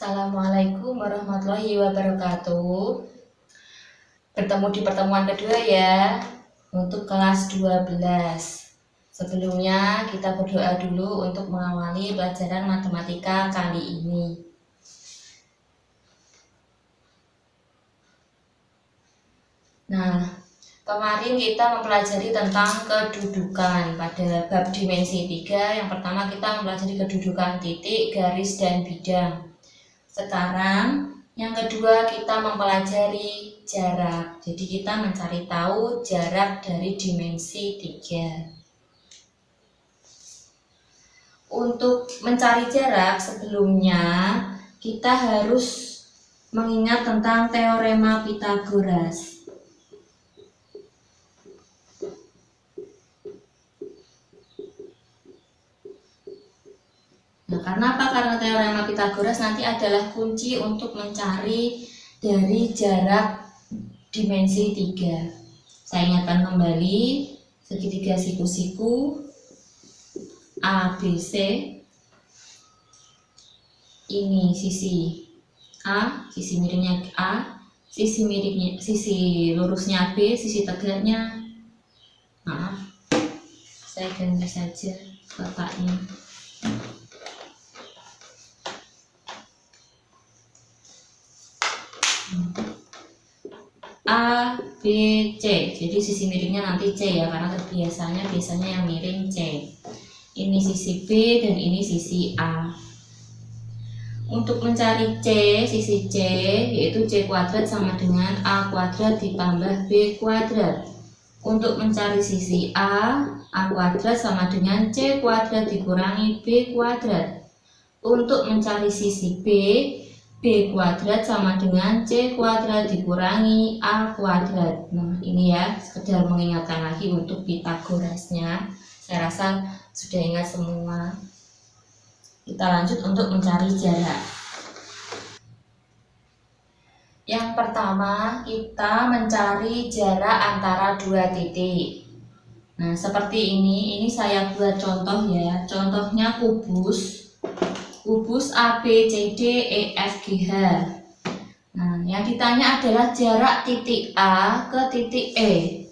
Assalamualaikum warahmatullahi wabarakatuh. Bertemu di pertemuan kedua ya, untuk kelas 12. Sebelumnya kita berdoa dulu untuk mengawali pelajaran matematika kali ini. Nah, kemarin kita mempelajari tentang kedudukan pada bab dimensi 3. Yang pertama kita mempelajari kedudukan titik, garis, dan bidang. Sekarang yang kedua kita mempelajari jarak. Jadi kita mencari tahu jarak dari dimensi 3. Untuk mencari jarak sebelumnya kita harus mengingat tentang teorema Pythagoras. Nah, karena apa? Karena teorema Pythagoras nanti adalah kunci untuk mencari dari jarak dimensi 3. Saya ingatkan kembali, segitiga siku-siku ABC, ini sisi A, sisi miringnya A, sisi lurusnya B, sisi tegaknya, maaf, saya ganti saja letaknya. A, B, C. Jadi sisi miringnya nanti C ya, karena biasanya yang miring C. Ini sisi B dan ini sisi A. Untuk mencari C, sisi C yaitu C kuadrat sama dengan A kuadrat ditambah B kuadrat. Untuk mencari sisi A kuadrat sama dengan C kuadrat dikurangi B kuadrat. Untuk mencari sisi B kuadrat sama dengan C kuadrat dikurangi A kuadrat. Nah, ini ya, sekedar mengingatkan lagi untuk Pythagorasnya. Saya rasa sudah ingat semua. Kita lanjut untuk mencari jarak. Yang pertama, kita mencari jarak antara dua titik. Nah, seperti ini saya buat contoh ya. Contohnya kubus A, B, C, D, E, F, G, H. Nah, yang ditanya adalah jarak titik A ke titik E.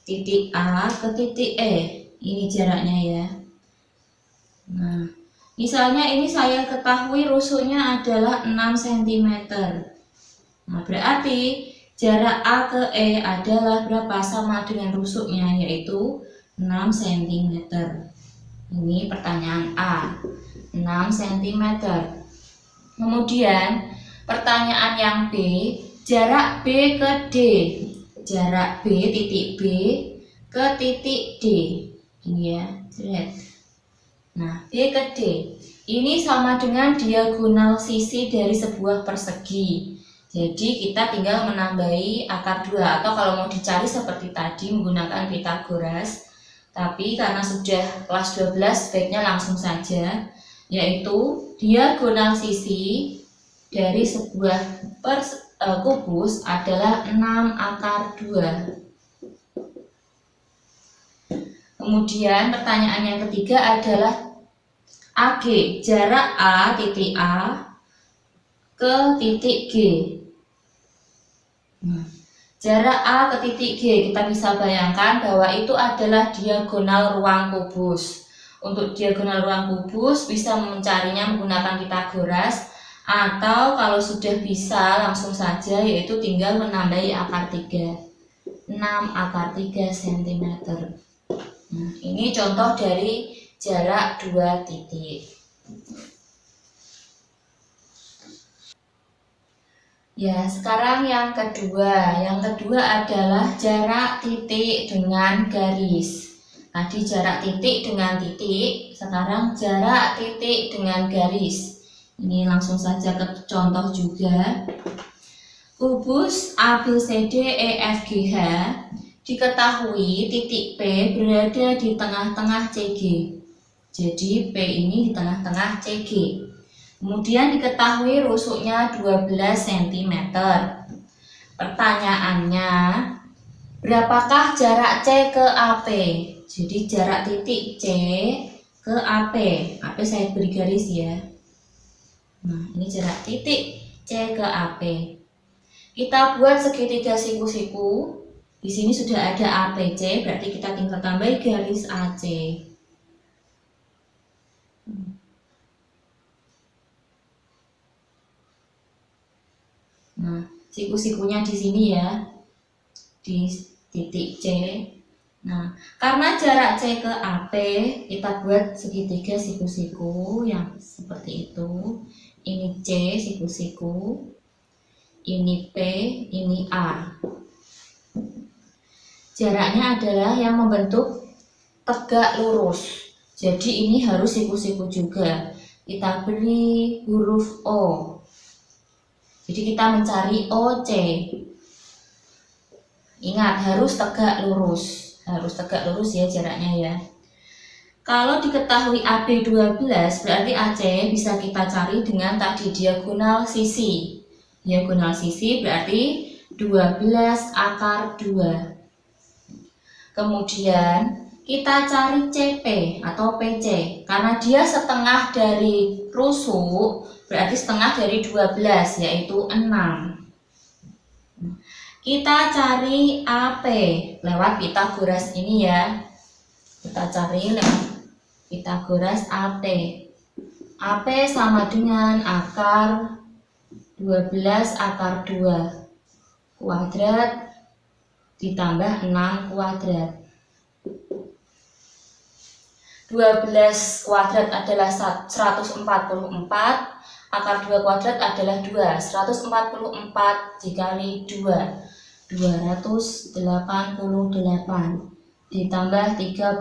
Titik A ke titik E. Ini jaraknya ya. Nah, misalnya ini saya ketahui rusuknya adalah 6 cm. Nah, berarti jarak A ke E adalah berapa? Sama dengan rusuknya, yaitu 6 cm. Ini pertanyaan A. 6 cm. Kemudian pertanyaan yang B, jarak B ke D. Jarak B, titik B ke titik D. Ini ya, lihat. Nah, B ke D. Ini sama dengan diagonal sisi dari sebuah persegi. Jadi kita tinggal menambahi akar 2, atau kalau mau dicari seperti tadi menggunakan Pythagoras. Tapi karena sudah kelas 12 sebaiknya langsung saja, yaitu diagonal sisi dari sebuah kubus adalah 6 akar 2. Kemudian pertanyaan yang ketiga adalah AG, jarak A, titik A ke titik G. Jarak A ke titik G, kita bisa bayangkan bahwa itu adalah diagonal ruang kubus. Untuk diagonal ruang kubus bisa mencarinya menggunakan Pythagoras, atau kalau sudah bisa langsung saja, yaitu tinggal menambahi akar 3. 6 akar 3 cm. Nah, ini contoh dari jarak dua titik. Ya, sekarang yang kedua. Yang kedua adalah jarak titik dengan garis. Tadi jarak titik dengan titik, sekarang jarak titik dengan garis. Ini langsung saja ke contoh juga. Kubus ABCD EFGH, diketahui titik P berada di tengah-tengah CG. Jadi P ini di tengah-tengah CG. Kemudian diketahui rusuknya 12 cm. Pertanyaannya, berapakah jarak C ke AP? Jadi jarak titik C ke AP. AP saya beri garis ya. Nah, ini jarak titik C ke AP. Kita buat segitiga siku-siku. Di sini sudah ada APC, berarti kita tinggal tambah garis AC. Nah, siku-sikunya di sini ya, di titik C. Nah, karena jarak C ke AP, kita buat segitiga siku-siku yang seperti itu. Ini C siku-siku, ini P, ini A. Jaraknya adalah yang membentuk tegak lurus. Jadi ini harus siku-siku juga. Kita beri huruf O. Jadi kita mencari OC. Ingat, harus tegak lurus. Harus tegak lurus ya jaraknya ya. Kalau diketahui AB 12, berarti AC bisa kita cari dengan tadi diagonal sisi. Diagonal sisi berarti 12 akar 2. Kemudian kita cari CP atau PC. Karena dia setengah dari rusuk, berarti setengah dari 12, yaitu 6. Kita cari AP lewat Pitagoras ini ya. Kita cari lewat Pitagoras AP. AP sama dengan akar 12 akar 2 kuadrat ditambah 6 kuadrat. 12 kuadrat adalah 144, akar 2 kuadrat adalah 2. 144 dikali 2, 288 ditambah 36.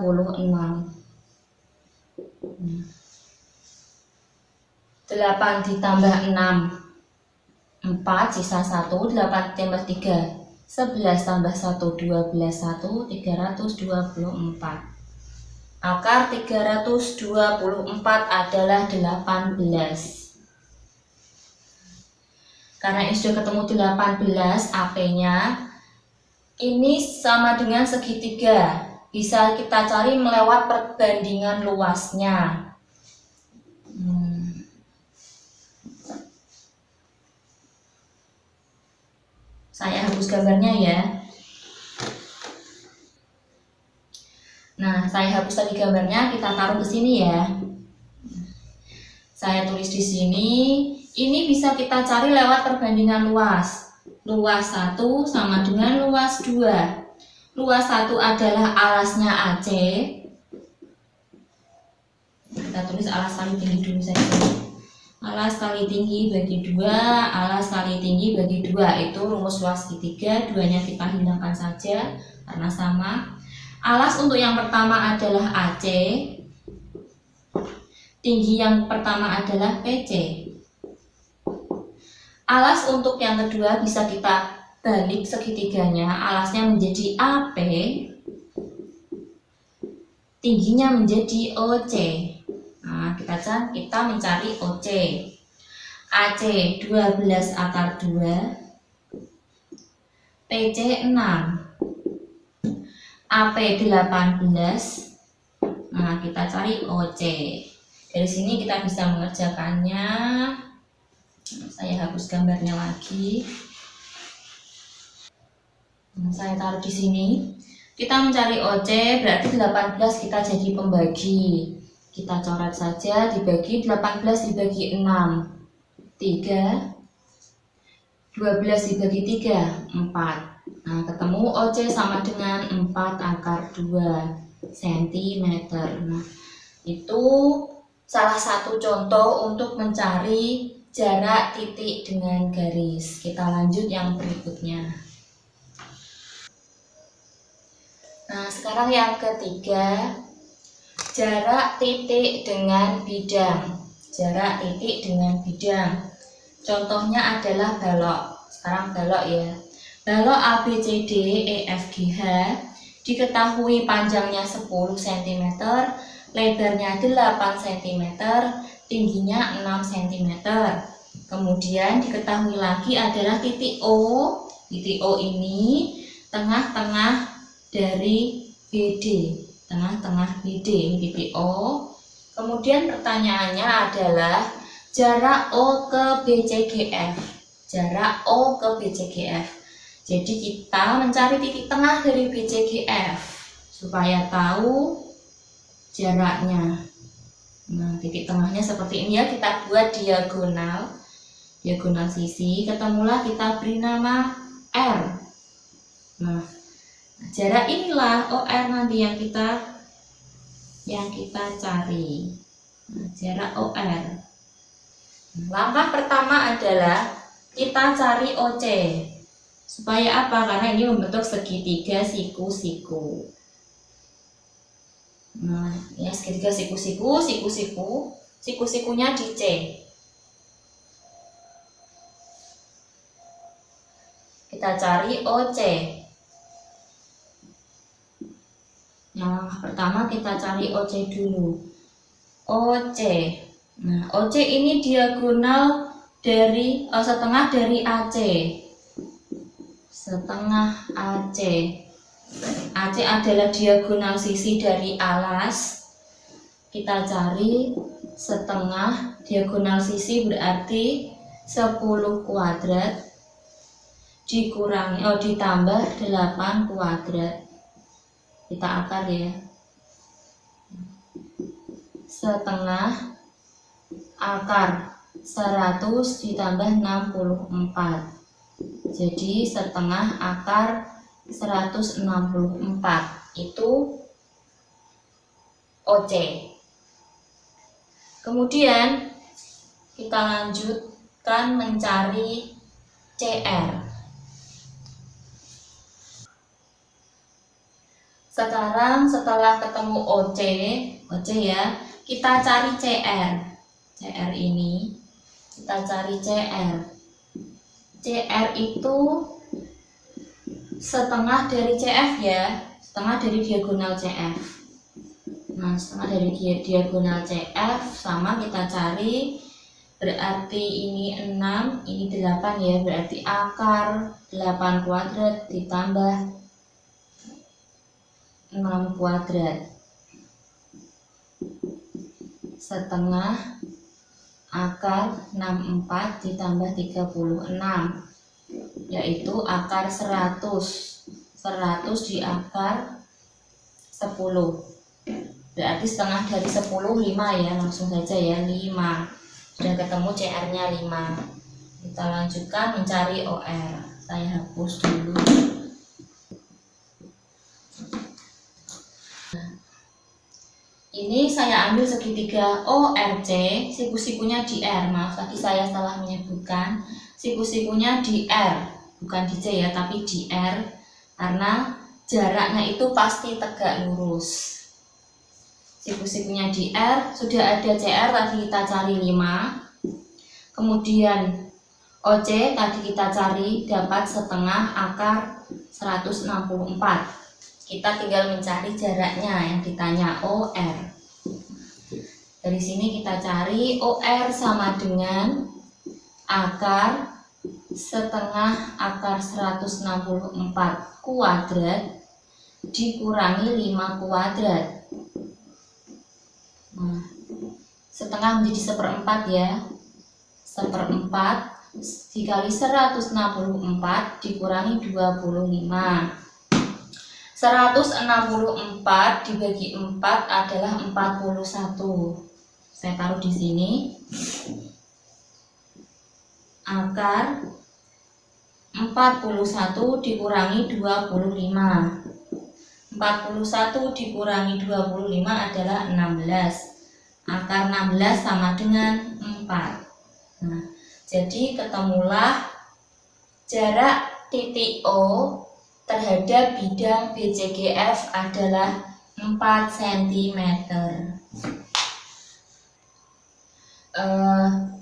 8 ditambah 6, 4, sisa 1, 8 tambah 3, 11 tambah 1, 12, 1, 324. Akar 324 adalah 18. Karena ini sudah ketemu 18, AP-nya ini sama dengan segitiga. Bisa kita cari melewat perbandingan luasnya. Saya hapus gambarnya ya. Nah, saya hapus tadi gambarnya, kita taruh ke sini ya. Saya tulis di sini. Ini bisa kita cari lewat perbandingan luas. Luas 1 sama dengan luas 2. Luas 1 adalah alasnya AC. Kita tulis alas kali tinggi dulu saja. Alas kali tinggi bagi 2, alas kali tinggi bagi 2. Itu rumus luas segitiga, 2-nya kita hilangkan saja karena sama. Alas untuk yang pertama adalah AC. Tinggi yang pertama adalah PC. Alas untuk yang kedua bisa kita balik segitiganya, alasnya menjadi AP, tingginya menjadi OC. Nah, kita mencari OC. AC 12 akar 2, PC 6, AP 18. Nah, kita cari OC. Dari sini kita bisa mengerjakannya. Saya hapus gambarnya lagi. Saya taruh di sini. Kita mencari OC, berarti 18 kita jadi pembagi. Kita coret saja, dibagi 18 dibagi 6, 3. 12 dibagi 3, 4. Nah, ketemu OC sama dengan 4 akar 2 cm. Nah, itu salah satu contoh untuk mencari jarak titik dengan garis. Kita lanjut yang berikutnya. Nah, sekarang yang ketiga, jarak titik dengan bidang. Jarak titik dengan bidang. Contohnya adalah balok. Sekarang balok ya. Balok ABCD EFGH diketahui panjangnya 10 cm, lebarnya 8 cm, tingginya 6 cm. Kemudian diketahui lagi adalah titik O. Titik O ini tengah-tengah dari BD. Tengah-tengah BD ini titik O. Kemudian pertanyaannya adalah jarak O ke BCGF. Jarak O ke BCGF. Jadi kita mencari titik tengah dari BCGF supaya tahu jaraknya. Nah, titik tengahnya seperti ini ya, kita buat diagonal sisi, ketemulah, kita beri nama R. Nah, jarak inilah OR nanti yang kita cari. Nah, jarak OR. Langkah pertama adalah kita cari OC. Supaya apa? Karena ini membentuk segitiga siku-siku. Nah, ya segitiga siku-siku, siku-sikunya di C. Kita cari OC. Nah, pertama kita cari OC dulu. OC. Nah, OC ini diagonal dari setengah dari AC. Setengah AC. AC adalah diagonal sisi dari alas. Kita cari setengah, diagonal sisi berarti 10 kuadrat dikurangi ditambah 8 kuadrat. Kita akar ya. Setengah akar 100 ditambah 64. Jadi setengah akar 164 itu OC. Kemudian kita lanjutkan mencari CR. Sekarang setelah ketemu OC ya, kita cari CR. CR ini kita cari CR. CR itu setengah dari CF ya, setengah dari diagonal CF. Nah, setengah dari diagonal CF sama kita cari, berarti ini 6, ini 8 ya, berarti akar 8 kuadrat ditambah 6 kuadrat. Setengah akar 64 ditambah 36, yaitu akar 100. 100 di akar 10. Berarti setengah dari 10 5 ya, langsung saja ya, 5. Sudah ketemu CR-nya 5. Kita lanjutkan mencari OR. Saya hapus dulu. Ini saya ambil segitiga ORC, siku-sikunya di R. Maaf, tadi saya salah menyebutkan. Siku-sikunya di R, bukan di C ya, tapi di R. Karena jaraknya itu pasti tegak lurus. Siku-sikunya di R, sudah ada CR, tadi kita cari 5. Kemudian OC tadi kita cari dapat setengah akar 164. Kita tinggal mencari jaraknya yang ditanya, OR. Dari sini kita cari OR sama dengan akar setengah akar 164 kuadrat dikurangi 5 kuadrat. Nah, setengah menjadi 1/4 ya. 1/4 dikali 164 dikurangi 25. 164 dibagi 4 adalah 41. Saya taruh di sini. Akar 41 dikurangi 25. 41 dikurangi 25 adalah 16. Akar 16 sama dengan 4. Nah, jadi ketemulah jarak titik O terhadap bidang BCGF adalah 4 cm.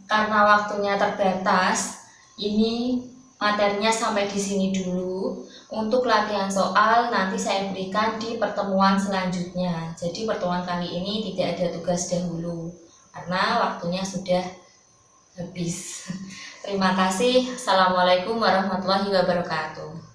Karena waktunya terbatas, ini materinya sampai di sini dulu. Untuk latihan soal nanti saya berikan di pertemuan selanjutnya. Jadi pertemuan kali ini tidak ada tugas dahulu karena waktunya sudah habis. Terima kasih. Assalamualaikum warahmatullahi wabarakatuh.